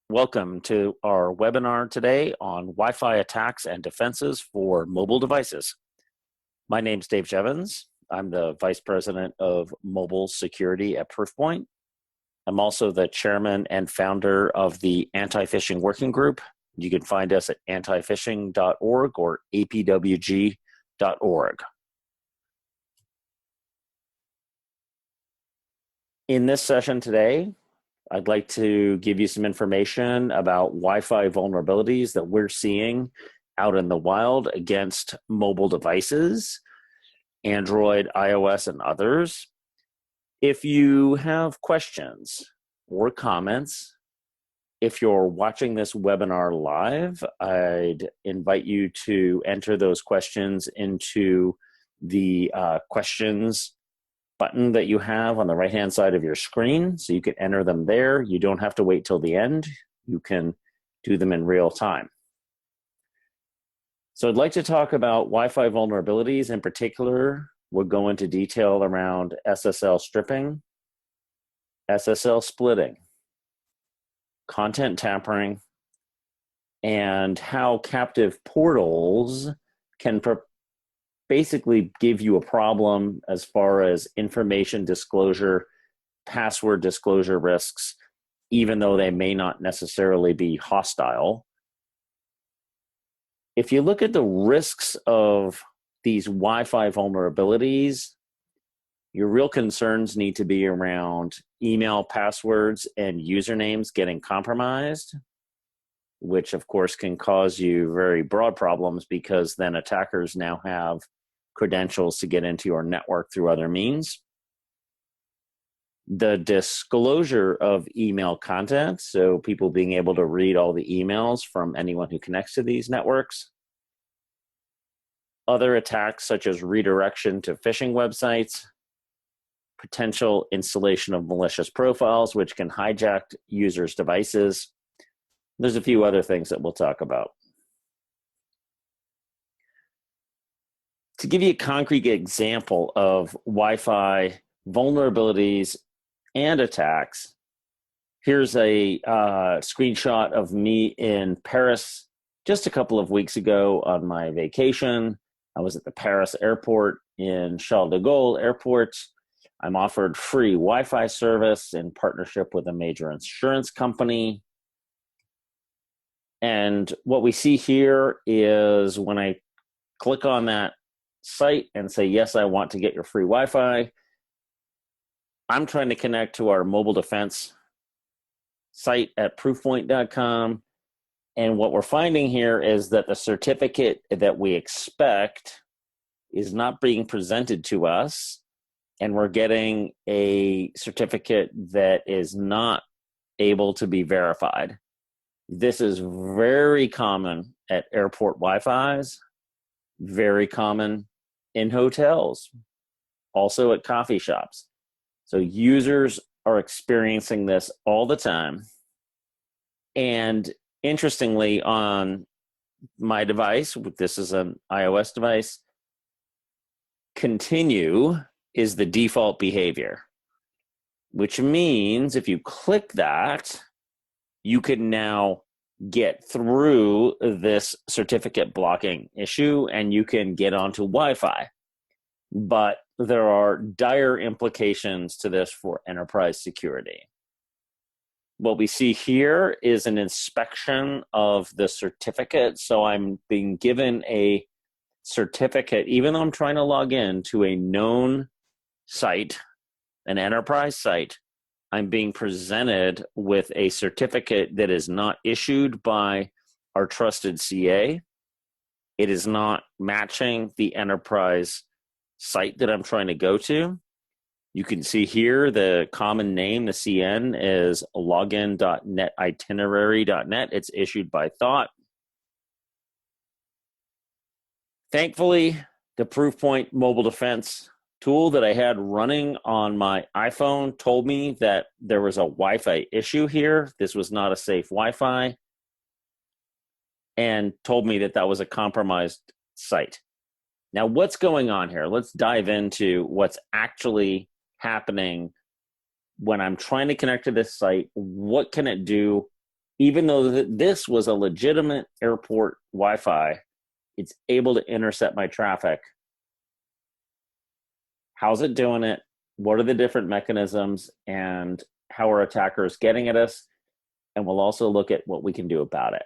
Welcome to our webinar today on Wi-Fi attacks and defenses for mobile devices. My name is Dave Jevons. I'm the Vice President of Mobile Security at Proofpoint. I'm also the Chairman and Founder of the Anti-Phishing Working Group. You can find us at antiphishing.org or apwg.org. In this session today, I'd like to give you some information about Wi-Fi vulnerabilities that we're seeing out in the wild against mobile devices, Android, iOS, and others. If you have questions or comments, if you're watching this webinar live, I'd invite you to enter those questions into the questions button that you have on the right-hand side of your screen. So you can enter them there. You don't have to wait till the end. You can do them in real time. So I'd like to talk about Wi-Fi vulnerabilities. In particular, we'll go into detail around SSL stripping, SSL splitting, content tampering, and how captive portals can basically give you a problem as far as information disclosure, password disclosure risks, even though they may not necessarily be hostile. If you look at the risks of these Wi-Fi vulnerabilities, your real concerns need to be around email passwords and usernames getting compromised, which of course can cause you very broad problems because then attackers now have credentials to get into your network through other means. The disclosure of email content, so people being able to read all the emails from anyone who connects to these networks. Other attacks such as redirection to phishing websites, potential installation of malicious profiles, which can hijack users' devices. There's a few other things that we'll talk about. To give you a concrete example of Wi-Fi vulnerabilities and attacks, here's a screenshot of me in Paris just a couple of weeks ago on my vacation. I was at the Paris airport in Charles de Gaulle Airport. I'm offered free Wi-Fi service in partnership with a major insurance company. And what we see here is when I click on that site and say, yes, I want to get your free Wi-Fi, I'm trying to connect to our mobile defense site at proofpoint.com. And what we're finding here is that the certificate that we expect is not being presented to us. And we're getting a certificate that is not able to be verified. This is very common at airport Wi-Fis, very common in hotels, also at coffee shops. So users are experiencing this all the time. And interestingly, on my device, this is an iOS device, continue is the default behavior, which means if you click that, you can now get through this certificate blocking issue and you can get onto Wi-Fi. But there are dire implications to this for enterprise security. What we see here is an inspection of the certificate. So I'm being given a certificate, even though I'm trying to log in to a known site, an enterprise site, I'm being presented with a certificate that is not issued by our trusted CA. It is not matching the enterprise site that I'm trying to go to. You can see here the common name, the CN, is login.netitinerary.net. It's issued by Thought. Thankfully, the Proofpoint mobile defense tool that I had running on my iPhone told me that there was a Wi-Fi issue here. This was not a safe Wi-Fi, and told me that that was a compromised site. Now, what's going on here? Let's dive into what's actually happening when I'm trying to connect to this site. What can it do even though this was a legitimate airport Wi-Fi, it's able to intercept my traffic. How's it doing it? What are the different mechanisms, and how are attackers getting at us? And we'll also look at what we can do about it.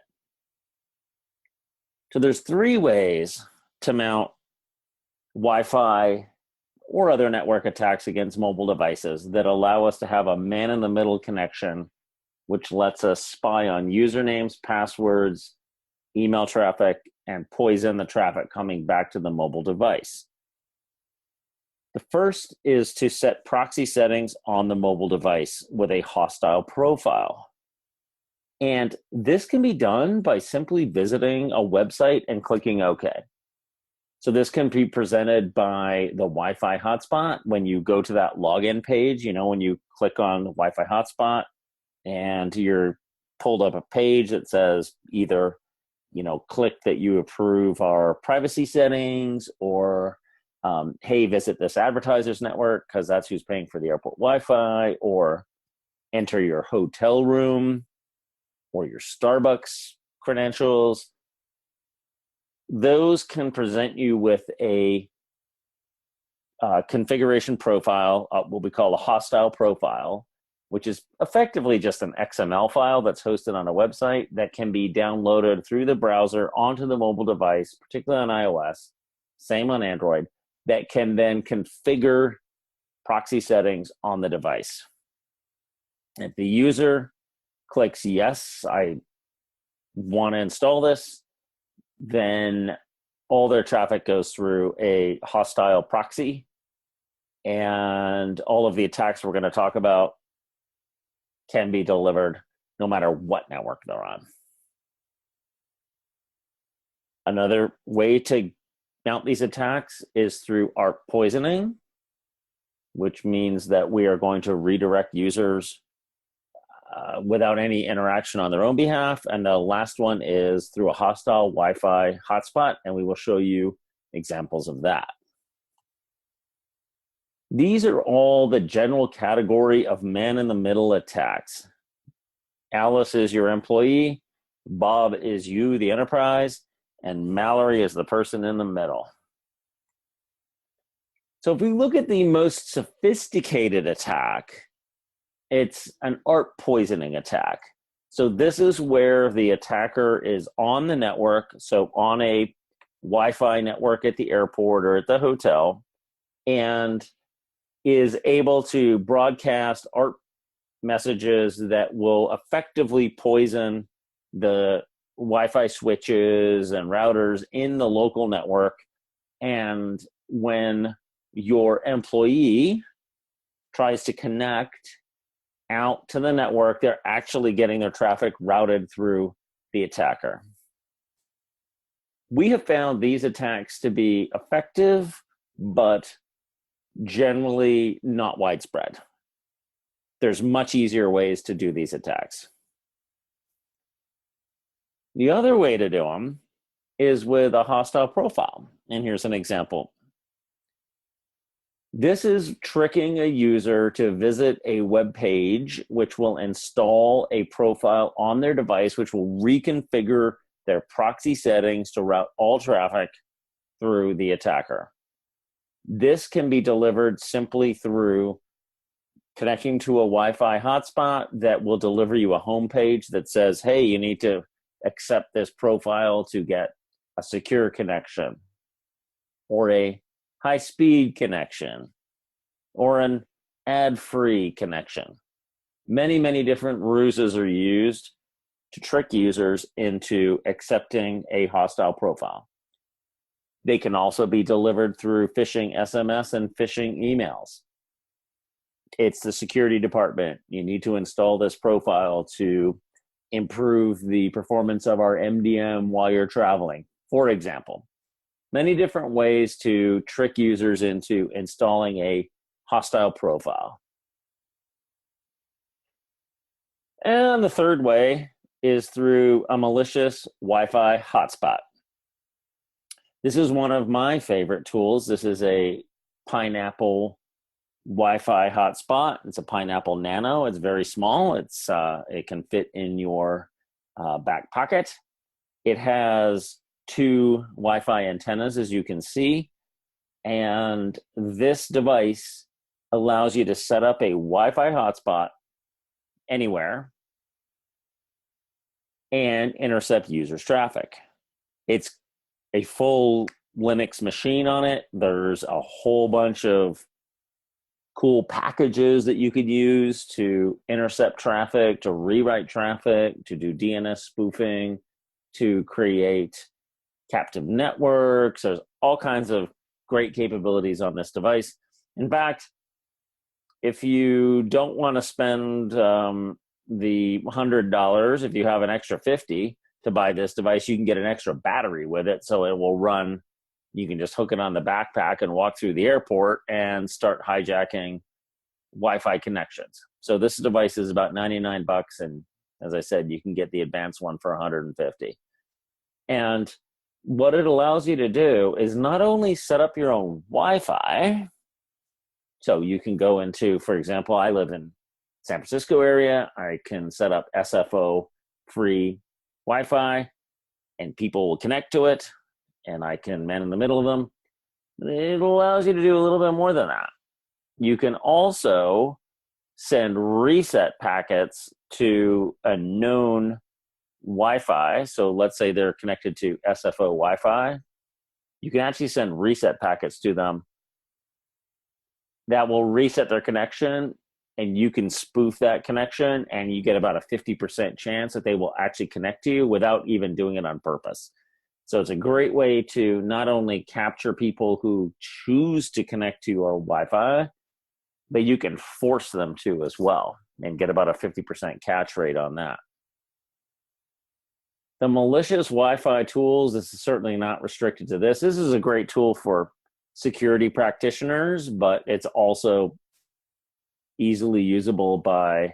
So there's 3 ways to mount Wi-Fi or other network attacks against mobile devices that allow us to have a man-in-the-middle connection, which lets us spy on usernames, passwords, email traffic, and poison the traffic coming back to the mobile device. The first is to set proxy settings on the mobile device with a hostile profile. And this can be done by simply visiting a website and clicking OK. So this can be presented by the Wi-Fi hotspot. When you go to that login page, when you click on the Wi-Fi hotspot and you're pulled up a page that says either, click that you approve our privacy settings, or hey, visit this advertiser's network because that's who's paying for the airport Wi-Fi, or enter your hotel room or your Starbucks credentials. Those can present you with a configuration profile, what we call a hostile profile, which is effectively just an XML file that's hosted on a website that can be downloaded through the browser onto the mobile device, particularly on iOS, same on Android, that can then configure proxy settings on the device. If the user clicks yes, I want to install this, then all their traffic goes through a hostile proxy, and all of the attacks we're going to talk about can be delivered no matter what network they're on. Another way to mount these attacks is through ARP poisoning, which means that we are going to redirect users without any interaction on their own behalf. And the last one is through a hostile Wi-Fi hotspot, and we will show you examples of that. These are all the general category of man-in-the-middle attacks. Alice is your employee, Bob is you, the enterprise, and Mallory is the person in the middle. So if we look at the most sophisticated attack, it's an ARP poisoning attack. So this is where the attacker is on the network, so on a Wi-Fi network at the airport or at the hotel, and is able to broadcast ARP messages that will effectively poison the Wi-Fi switches and routers in the local network. And when your employee tries to connect out to the network, they're actually getting their traffic routed through the attacker. We have found these attacks to be effective, but generally not widespread. There's much easier ways to do these attacks. The other way to do them is with a hostile profile. And here's an example. This is tricking a user to visit a web page which will install a profile on their device, which will reconfigure their proxy settings to route all traffic through the attacker. This can be delivered simply through connecting to a Wi-Fi hotspot that will deliver you a home page that says, hey, you need to accept this profile to get a secure connection, or a high-speed connection, or an ad-free connection. Many, many different ruses are used to trick users into accepting a hostile profile. They can also be delivered through phishing SMS and phishing emails. It's the security department. You need to install this profile to improve the performance of our MDM while you're traveling, for example. Many different ways to trick users into installing a hostile profile. And the third way is through a malicious Wi-Fi hotspot. This is one of my favorite tools. This is a Pineapple Wi-Fi hotspot. It's a Pineapple Nano. It's very small. It can fit in your back pocket. It has two Wi-Fi antennas, as you can see, and this device allows you to set up a Wi-Fi hotspot anywhere and intercept users' traffic. It's a full Linux machine on it. There's a whole bunch of cool packages that you could use to intercept traffic, to rewrite traffic, to do DNS spoofing, to create captive networks. There's all kinds of great capabilities on this device. In fact, if you don't want to spend the $100, if you have an extra $50 to buy this device, you can get an extra battery with it, so it will run. You can just hook it on the backpack and walk through the airport and start hijacking Wi-Fi connections. So this device is about $99, and as I said, you can get the advanced one for $150. And what it allows you to do is not only set up your own Wi-Fi, so you can go into, for example, I live in San Francisco area, I can set up SFO free Wi-Fi and people will connect to it and I can man in the middle of them. It allows you to do a little bit more than that. You can also send reset packets to a known Wi-Fi. So let's say they're connected to SFO Wi-Fi. You can actually send reset packets to them that will reset their connection, and you can spoof that connection, and you get about a 50% chance that they will actually connect to you without even doing it on purpose. So it's a great way to not only capture people who choose to connect to your Wi-Fi, but you can force them to as well and get about a 50% catch rate on that. The malicious Wi-Fi tools, this is certainly not restricted to this. This is a great tool for security practitioners, but it's also easily usable by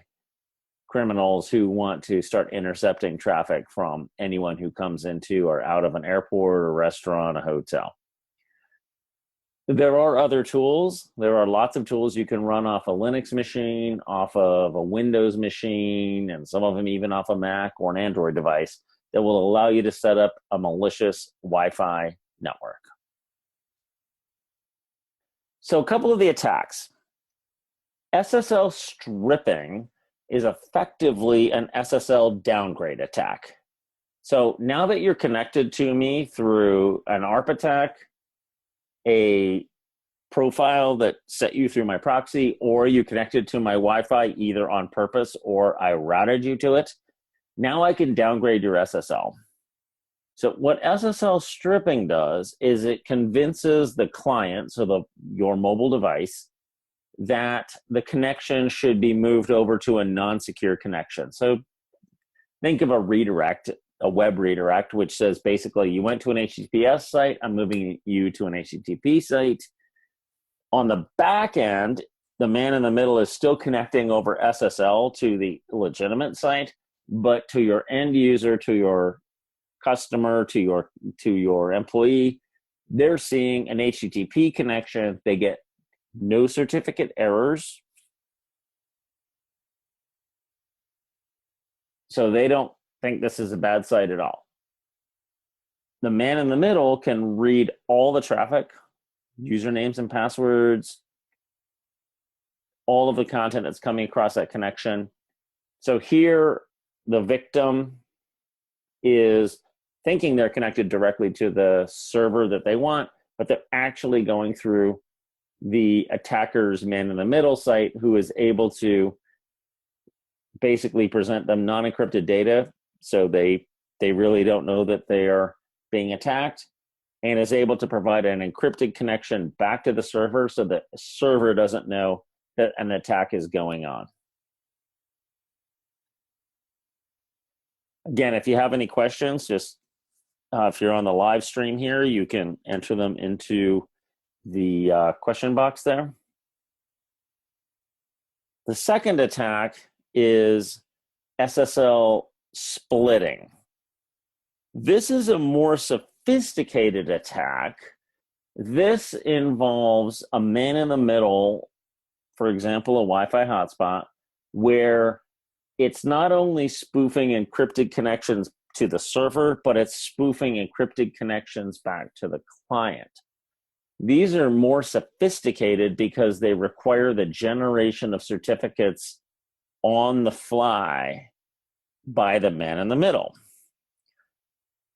criminals who want to start intercepting traffic from anyone who comes into or out of an airport, a restaurant, a hotel. There are other tools. There are lots of tools you can run off a Linux machine, off of a Windows machine, and some of them even off a Mac or an Android device that will allow you to set up a malicious Wi-Fi network. So a couple of the attacks. SSL stripping is effectively an SSL downgrade attack. So now that you're connected to me through an ARP attack, a profile that set you through my proxy, or you connected to my Wi-Fi either on purpose or I routed you to it, now I can downgrade your SSL. So what SSL stripping does is it convinces the client, so your mobile device, that the connection should be moved over to a non-secure connection. So think of a redirect, a web redirect, which says basically you went to an HTTPS site, I'm moving you to an HTTP site. On the back end, the man in the middle is still connecting over SSL to the legitimate site, but to your end user, to your customer, to your employee, they're seeing an HTTP connection. They get no certificate errors. So they don't think this is a bad site at all. The man in the middle can read all the traffic, usernames and passwords, all of the content that's coming across that connection. So here, the victim is thinking they're connected directly to the server that they want, but they're actually going through the attacker's man in the middle site, who is able to basically present them non-encrypted data, so they really don't know that they are being attacked, and is able to provide an encrypted connection back to the server so that the server doesn't know that an attack is going on. Again, if you have any questions, just if you're on the live stream here, you can enter them into the question box there. The second attack is SSL splitting. This is a more sophisticated attack. This involves a man in the middle, for example, a Wi-Fi hotspot, where it's not only spoofing encrypted connections to the server, but it's spoofing encrypted connections back to the client. These are more sophisticated because they require the generation of certificates on the fly by the man in the middle.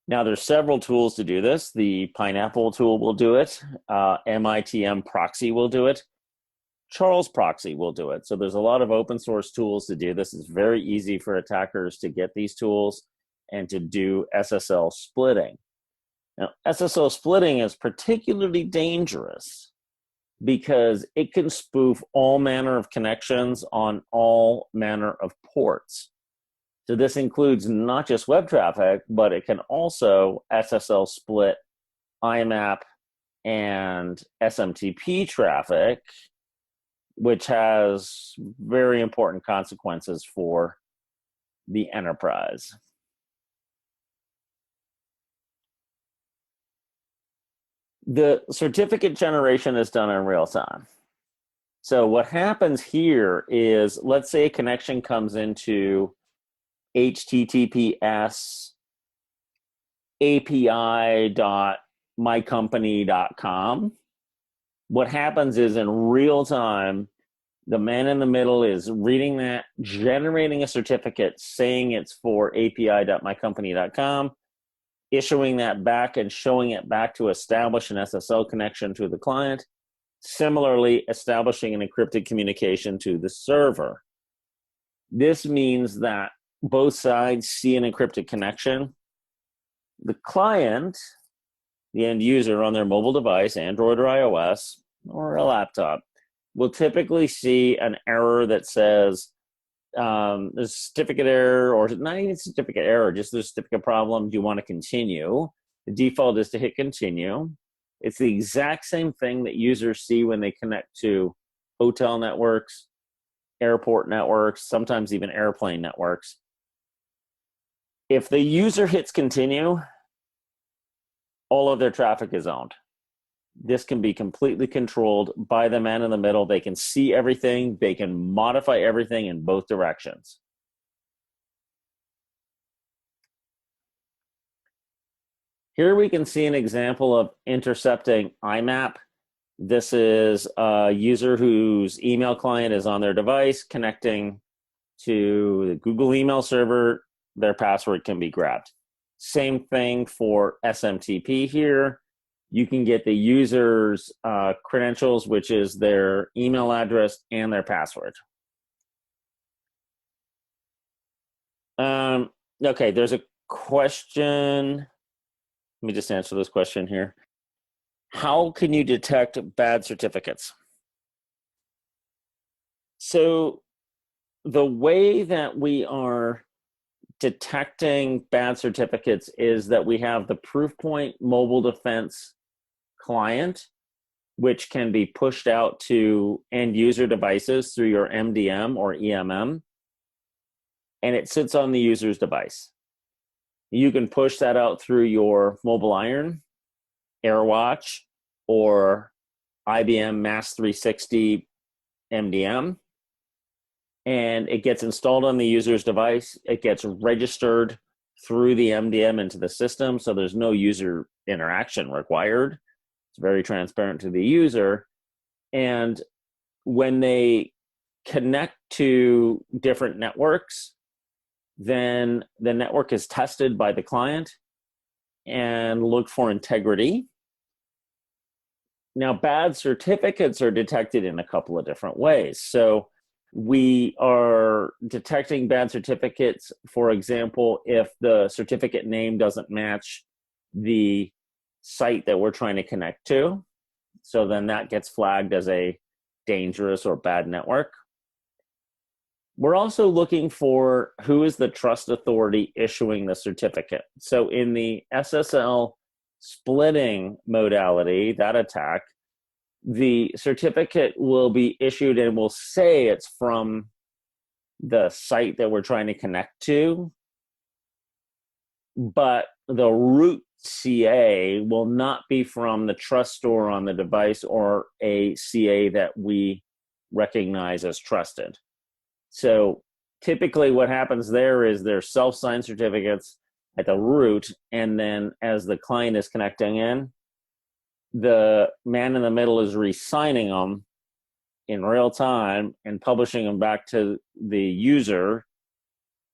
Now, there's several tools to do this. The Pineapple tool will do it. MITM Proxy will do it. Charles Proxy will do it. So there's a lot of open source tools to do this. It's very easy for attackers to get these tools and to do SSL splitting. Now, SSL splitting is particularly dangerous because it can spoof all manner of connections on all manner of ports. So this includes not just web traffic, but it can also SSL split IMAP and SMTP traffic, which has very important consequences for the enterprise. The certificate generation is done in real time. So what happens here is, let's say a connection comes into HTTPS API.mycompany.com. What happens is in real time, the man in the middle is reading that, generating a certificate saying it's for api.mycompany.com, issuing that back and showing it back to establish an SSL connection to the client. Similarly, establishing an encrypted communication to the server. This means that both sides see an encrypted connection. The client, the end user on their mobile device, Android or iOS, or a laptop, will typically see an error that says there's a certificate error, or not even certificate error, just there's a certificate problem. Do you want to continue? The default is to hit continue. It's the exact same thing that users see when they connect to hotel networks, airport networks, sometimes even airplane networks. If the user hits continue, all of their traffic is owned. This can be completely controlled by the man in the middle. They can see everything. They can modify everything in both directions. Here we can see an example of intercepting IMAP. This is a user whose email client is on their device connecting to the Google email server. Their password can be grabbed. Same thing for SMTP here. You can get the user's credentials, which is their email address and their password. Okay, there's a question. Let me just answer this question here. How can you detect bad certificates? So the way that we are detecting bad certificates is that we have the Proofpoint mobile defense client, which can be pushed out to end user devices through your MDM or EMM, and it sits on the user's device. You can push that out through your mobile iron, AirWatch, or IBM Mass 360 MDM, and it gets installed on the user's device. It gets registered through the MDM into the system, so there's no user interaction required. It's very transparent to the user. And when they connect to different networks, then the network is tested by the client and looked for integrity. Now, bad certificates are detected in a couple of different ways. So we are detecting bad certificates, for example, if the certificate name doesn't match the site that we're trying to connect to. So then that gets flagged as a dangerous or bad network. We're also looking for who is the trust authority issuing the certificate. So in the SSL splitting modality, that attack, the certificate will be issued and will say it's from the site that we're trying to connect to, but the root CA will not be from the trust store on the device or a CA that we recognize as trusted. So typically what happens there is there's self-signed certificates at the root, and then as the client is connecting in, the man in the middle is re-signing them in real time and publishing them back to the user.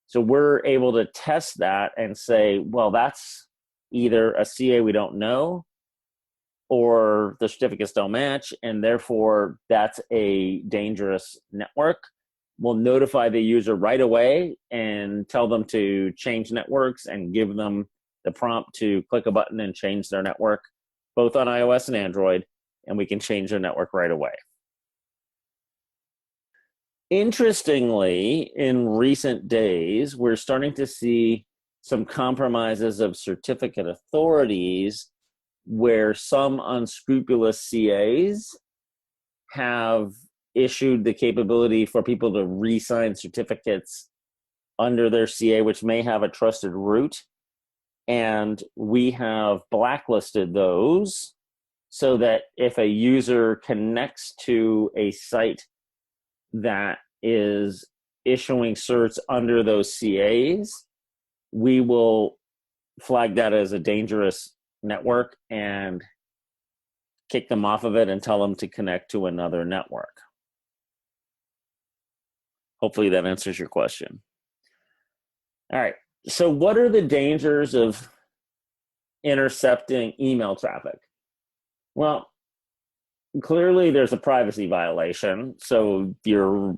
So we're able to test that and say, well, that's either a CA we don't know, or the certificates don't match, and therefore that's a dangerous network. We'll notify the user right away and tell them to change networks and give them the prompt to click a button and change their network, both on iOS and Android, and we can change their network right away. Interestingly, in recent days, we're starting to see some compromises of certificate authorities where some unscrupulous CAs have issued the capability for people to re-sign certificates under their CA, which may have a trusted root. And we have blacklisted those so that if a user connects to a site that is issuing certs under those CAs, we will flag that as a dangerous network and kick them off of it and tell them to connect to another network. Hopefully that answers your question. All right, so what are the dangers of intercepting email traffic? Well, clearly there's a privacy violation. So you're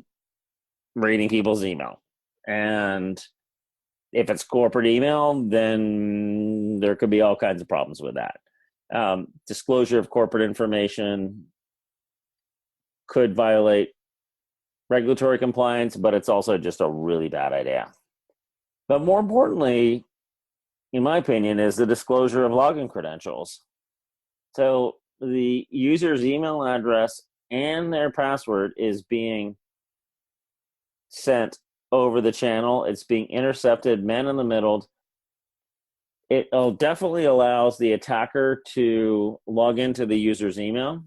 reading people's email. And if it's corporate email, then there could be all kinds of problems with that. Disclosure of corporate information could violate regulatory compliance, but it's also just a really bad idea. But more importantly, in my opinion, is the disclosure of login credentials. So the user's email address and their password is being sent over the channel. It's being intercepted, man in the middle. It definitely allows the attacker to log into the user's email.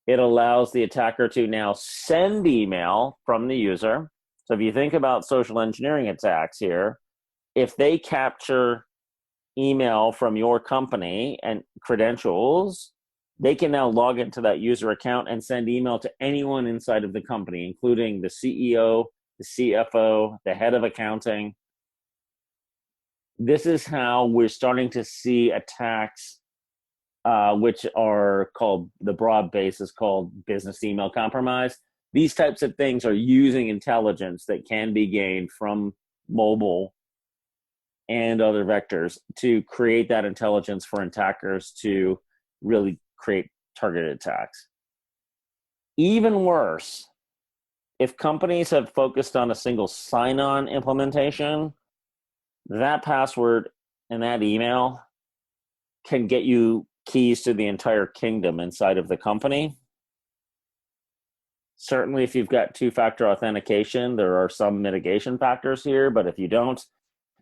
It allows the attacker to now send email from the user. So if you think about social engineering attacks here, if they capture email from your company and credentials, they can now log into that user account and send email to anyone inside of the company, including the CEO, the CFO, the head of accounting. This is how we're starting to see attacks, which are called, the broad base is called business email compromise. These types of things are using intelligence that can be gained from mobile and other vectors to create that intelligence for attackers to really create targeted attacks. Even worse, if companies have focused on a single sign-on implementation, that password and that email can get you keys to the entire kingdom inside of the company. Certainly, if you've got two-factor authentication, there are some mitigation factors here, but if you don't,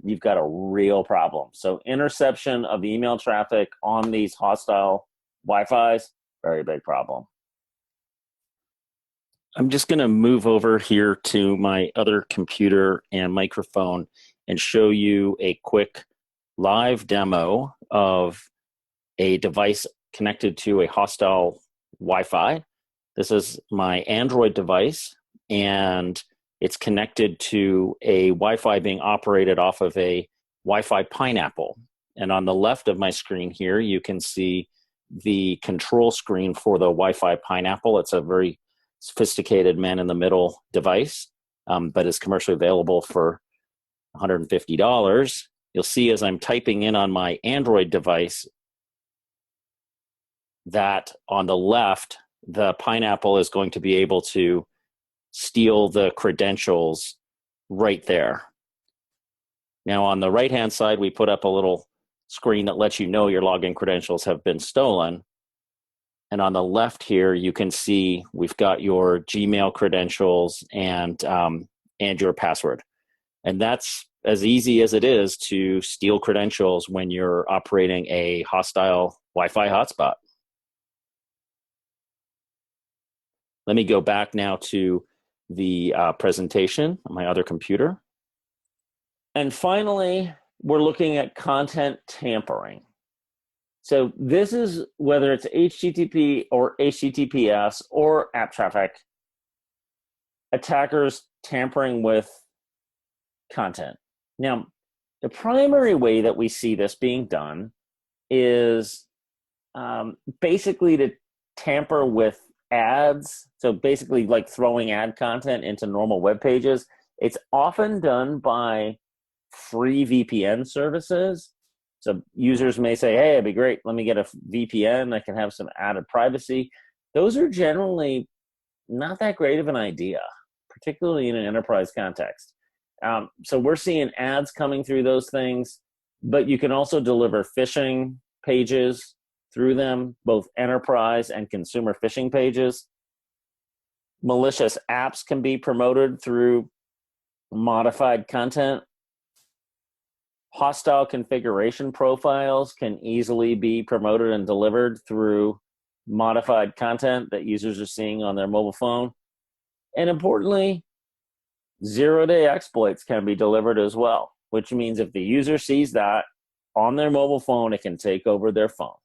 you've got a real problem. So interception of email traffic on these hostile Wi-Fi's, very big problem. I'm just going to move over here to my other computer and microphone and show you a quick live demo of a device connected to a hostile Wi-Fi. This is my Android device, and it's connected to a Wi-Fi being operated off of a Wi-Fi Pineapple. And on the left of my screen here, you can see the control screen for the Wi-Fi Pineapple. It's a very sophisticated man-in-the-middle device, but is commercially available for $150. You'll see as I'm typing in on my Android device that on the left, the Pineapple is going to be able to steal the credentials right there. Now on the right-hand side, we put up a little screen that lets you know your login credentials have been stolen. And on the left here, you can see we've got your Gmail credentials and your password. And that's as easy as it is to steal credentials when you're operating a hostile Wi-Fi hotspot. Let me go back now to the presentation on my other computer. And finally, we're looking at content tampering. So this is whether it's HTTP or HTTPS or app traffic, attackers tampering with content. Now, the primary way that we see this being done is basically to tamper with ads. So basically like throwing ad content into normal web pages. It's often done by free VPN services. So users may say, hey, it'd be great. Let me get a VPN. I can have some added privacy. Those are generally not that great of an idea, particularly in an enterprise context. So we're seeing ads coming through those things, but you can also deliver phishing pages through them, both enterprise and consumer phishing pages. Malicious apps can be promoted through modified content. Hostile configuration profiles can easily be promoted and delivered through modified content that users are seeing on their mobile phone. And importantly, zero-day exploits can be delivered as well, which means if the user sees that on their mobile phone, it can take over their phone.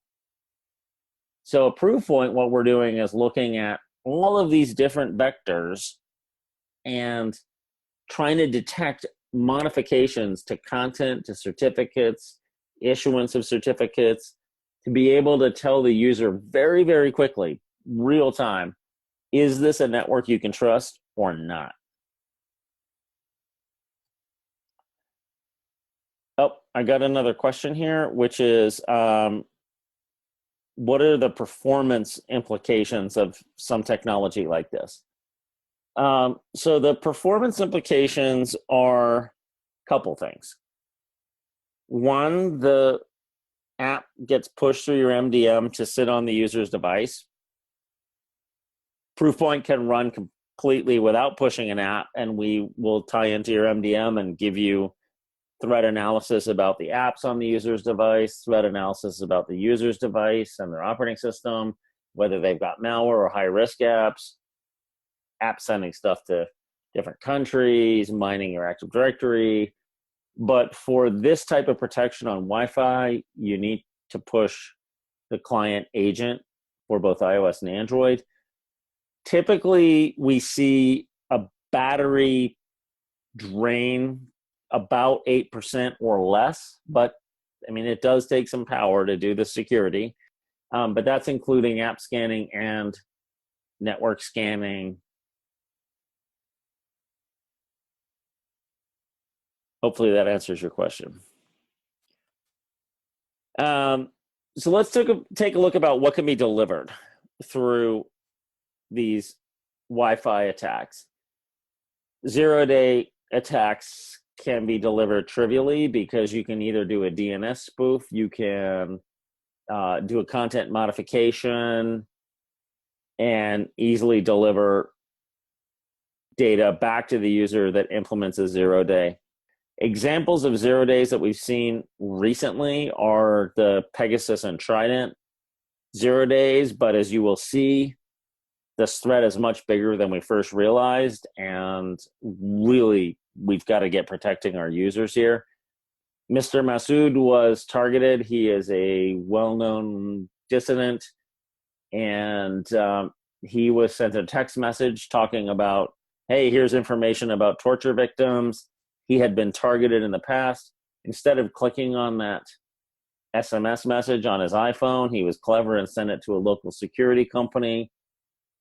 So a proof point, what we're doing is looking at all of these different vectors and trying to detect modifications to content, to certificates, issuance of certificates, to be able to tell the user very, very quickly, real time, is this a network you can trust or not? Oh, I got another question here, which is, what are the performance implications of some technology like this? So the performance implications are a couple things. One, the app gets pushed through your MDM to sit on the user's device. Proofpoint can run completely without pushing an app, and we will tie into your MDM and give you threat analysis about the apps on the user's device, threat analysis about the user's device and their operating system, whether they've got malware or high-risk apps, sending stuff to different countries, mining your Active Directory. But for this type of protection on Wi-Fi, you need to push the client agent for both iOS and Android. Typically, we see a battery drain about 8% or less, but I mean, it does take some power to do the security, but that's including app scanning and network scanning. Hopefully that answers your question. So let's take a look about what can be delivered through these Wi-Fi attacks. Zero-day attacks can be delivered trivially because you can either do a DNS spoof, you can do a content modification, and easily deliver data back to the user that implements a zero-day. Examples of zero days that we've seen recently are the Pegasus and Trident zero days, but as you will see, this threat is much bigger than we first realized, and really, we've got to get protecting our users here. Mr. Masood was targeted. He is a well-known dissident, and he was sent a text message talking about, hey, here's information about torture victims. He had been targeted in the past. Instead of clicking on that SMS message on his iPhone, he was clever and sent it to a local security company,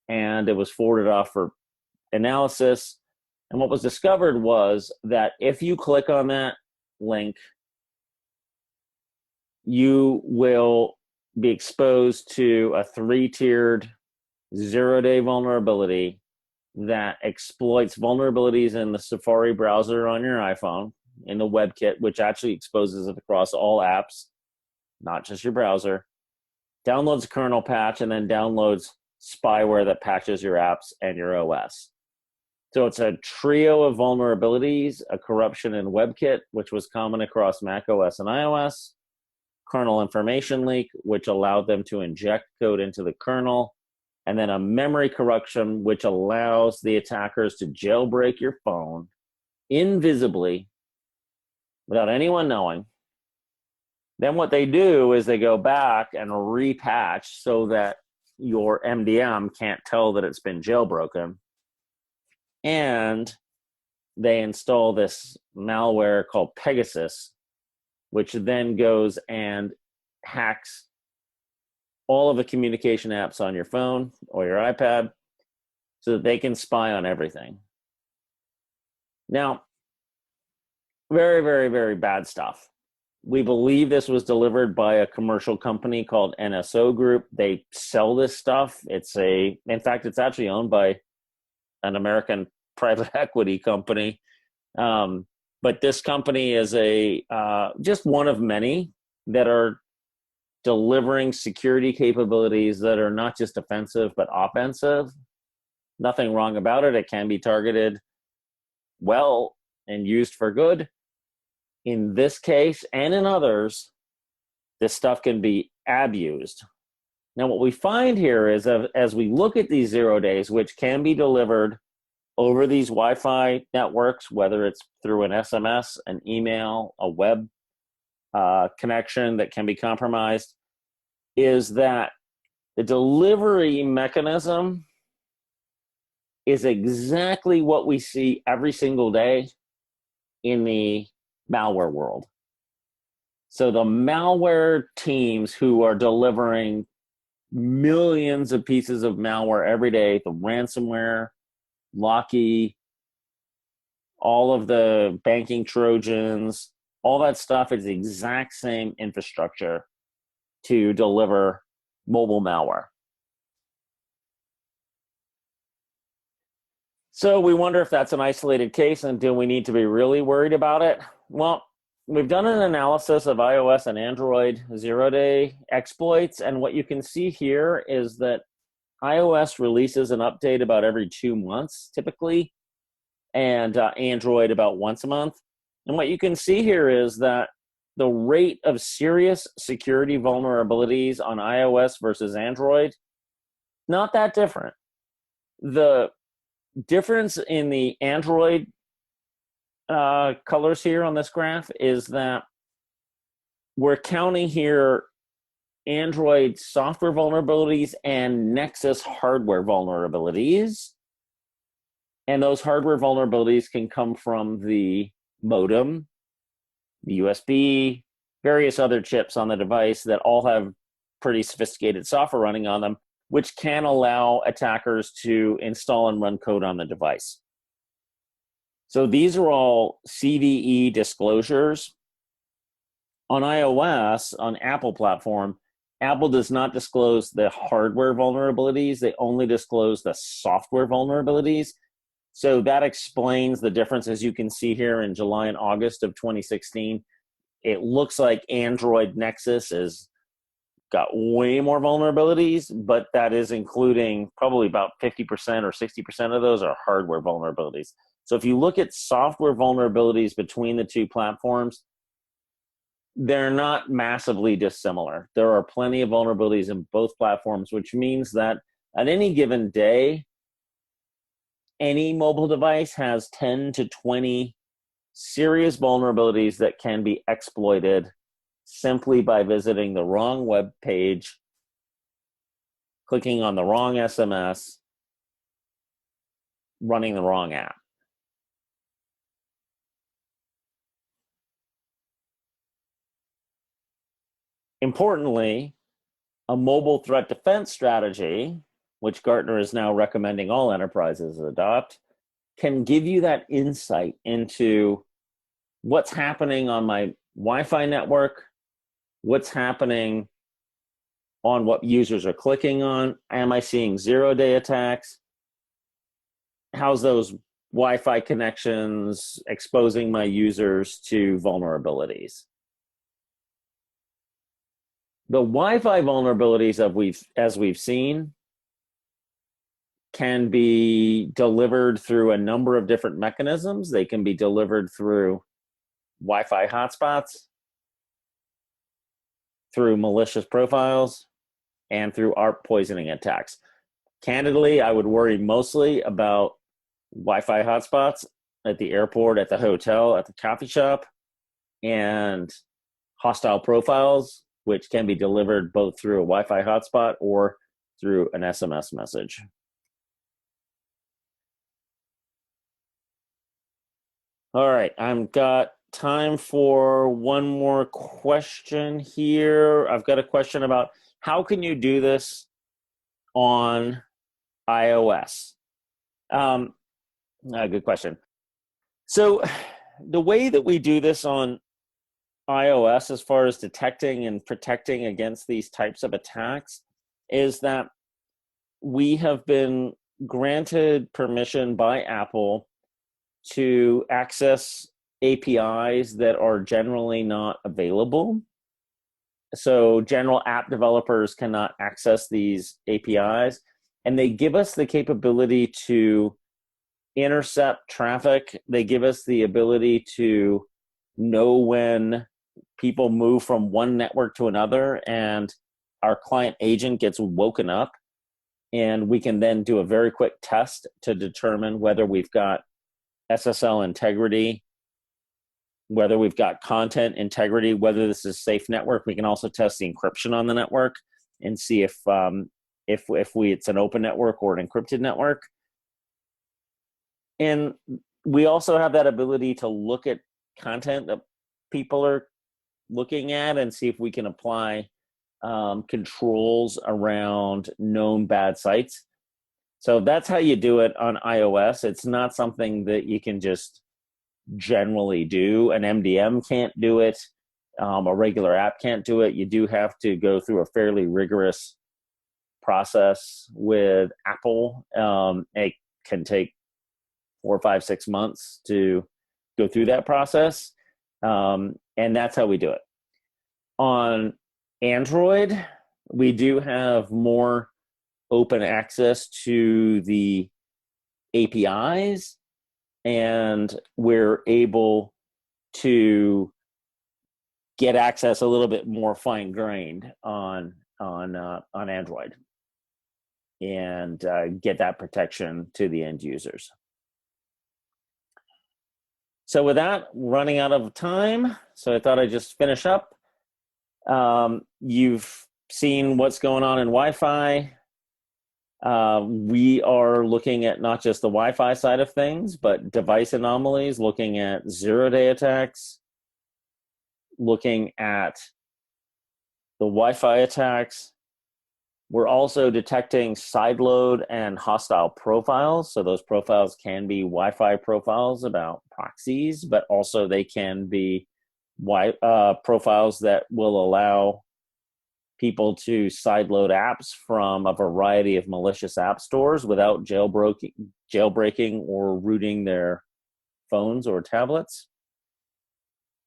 and it was forwarded off for analysis. And what was discovered was that if you click on that link, you will be exposed to a 3-tiered zero-day vulnerability that exploits vulnerabilities in the Safari browser on your iPhone, in the WebKit, which actually exposes it across all apps, not just your browser, downloads a kernel patch, and then downloads spyware that patches your apps and your OS. So it's a trio of vulnerabilities: a corruption in WebKit, which was common across macOS and iOS, kernel information leak, which allowed them to inject code into the kernel, and then a memory corruption, which allows the attackers to jailbreak your phone invisibly without anyone knowing. Then what they do is they go back and repatch so that your MDM can't tell that it's been jailbroken. And they install this malware called Pegasus, which then goes and hacks all of the communication apps on your phone or your iPad so that they can spy on everything. Now, very, very, very bad stuff. We believe this was delivered by a commercial company called NSO Group. They sell this stuff. In fact, it's actually owned by an American private equity company. But this company is just one of many that are delivering security capabilities that are not just offensive, but offensive. Nothing wrong about it. It can be targeted well and used for good. In this case and in others, this stuff can be abused. Now, what we find here is as we look at these 0 days, which can be delivered over these Wi-Fi networks, whether it's through an SMS, an email, a web connection that can be compromised, is that the delivery mechanism is exactly what we see every single day in the malware world. So the malware teams who are delivering millions of pieces of malware every day, the ransomware, Locky, all of the banking Trojans, all that stuff is the exact same infrastructure to deliver mobile malware. So we wonder if that's an isolated case, and do we need to be really worried about it? Well, we've done an analysis of iOS and Android 0-day exploits, and what you can see here is that iOS releases an update about every 2 months, typically, and Android about once a month. And what you can see here is that the rate of serious security vulnerabilities on iOS versus Android, not that different. The difference in the Android colors here on this graph is that we're counting here Android software vulnerabilities and Nexus hardware vulnerabilities. And those hardware vulnerabilities can come from the modem, the USB, various other chips on the device that all have pretty sophisticated software running on them, which can allow attackers to install and run code on the device. So these are all CVE disclosures. On iOS, on Apple platform, Apple does not disclose the hardware vulnerabilities. They only disclose the software vulnerabilities. So that explains the difference. As you can see here in July and August of 2016, it looks like Android Nexus has got way more vulnerabilities, but that is including probably about 50% or 60% of those are hardware vulnerabilities. So if you look at software vulnerabilities between the two platforms, they're not massively dissimilar. There are plenty of vulnerabilities in both platforms, which means that at any given day, any mobile device has 10 to 20 serious vulnerabilities that can be exploited simply by visiting the wrong web page, clicking on the wrong SMS, running the wrong app. Importantly, a mobile threat defense strategy, which Gartner is now recommending all enterprises adopt, can give you that insight into what's happening on my Wi-Fi network, what's happening on what users are clicking on. Am I seeing 0-day attacks? How's those Wi-Fi connections exposing my users to vulnerabilities? The Wi-Fi vulnerabilities as we've seen can be delivered through a number of different mechanisms. They can be delivered through Wi-Fi hotspots, through malicious profiles, and through ARP poisoning attacks. Candidly, I would worry mostly about Wi-Fi hotspots at the airport, at the hotel, at the coffee shop, and hostile profiles, which can be delivered both through a Wi-Fi hotspot or through an SMS message. All right, I've got time for one more question here. I've got a question about how can you do this on iOS? Good question. So the way that we do this on iOS, as far as detecting and protecting against these types of attacks, is that we have been granted permission by Apple to access APIs that are generally not available. So general app developers cannot access these APIs, and they give us the capability to intercept traffic. They give us the ability to know when people move from one network to another, and our client agent gets woken up, and we can then do a very quick test to determine whether we've got SSL integrity, whether we've got content integrity, whether this is a safe network. We can also test the encryption on the network and see if it's an open network or an encrypted network. And we also have that ability to look at content that people are looking at and see if we can apply controls around known bad sites. So that's how you do it on iOS. It's not something that you can just generally do. An MDM can't do it. A regular app can't do it. You do have to go through a fairly rigorous process with Apple. It can take 4, 5, 6 months to go through that process. And that's how we do it. On Android, we do have more open access to the APIs, and we're able to get access a little bit more fine-grained on Android and get that protection to the end users. So with that, running out of time, so I thought I'd just finish up. You've seen what's going on in Wi-Fi. We are looking at not just the Wi-Fi side of things, but device anomalies, looking at zero-day attacks, looking at the Wi-Fi attacks. We're also detecting sideload and hostile profiles. So those profiles can be Wi-Fi profiles about proxies, but also they can be profiles that will allow people to sideload apps from a variety of malicious app stores without jailbreaking or rooting their phones or tablets.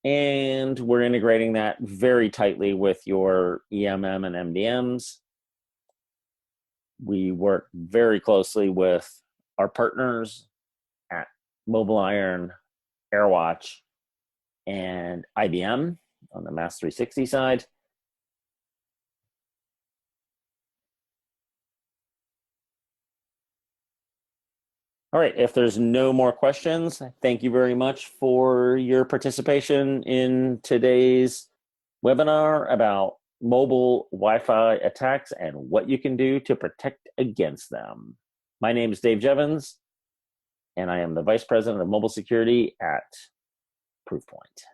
And we're integrating that very tightly with your EMM and MDMs. We work very closely with our partners at Mobile Iron, AirWatch, and IBM on the Mass 360 side. All right, if there's no more questions, thank you very much for your participation in today's webinar about mobile Wi-Fi attacks and what you can do to protect against them. My name is Dave Jevons, and I am the Vice President of Mobile Security at Proofpoint.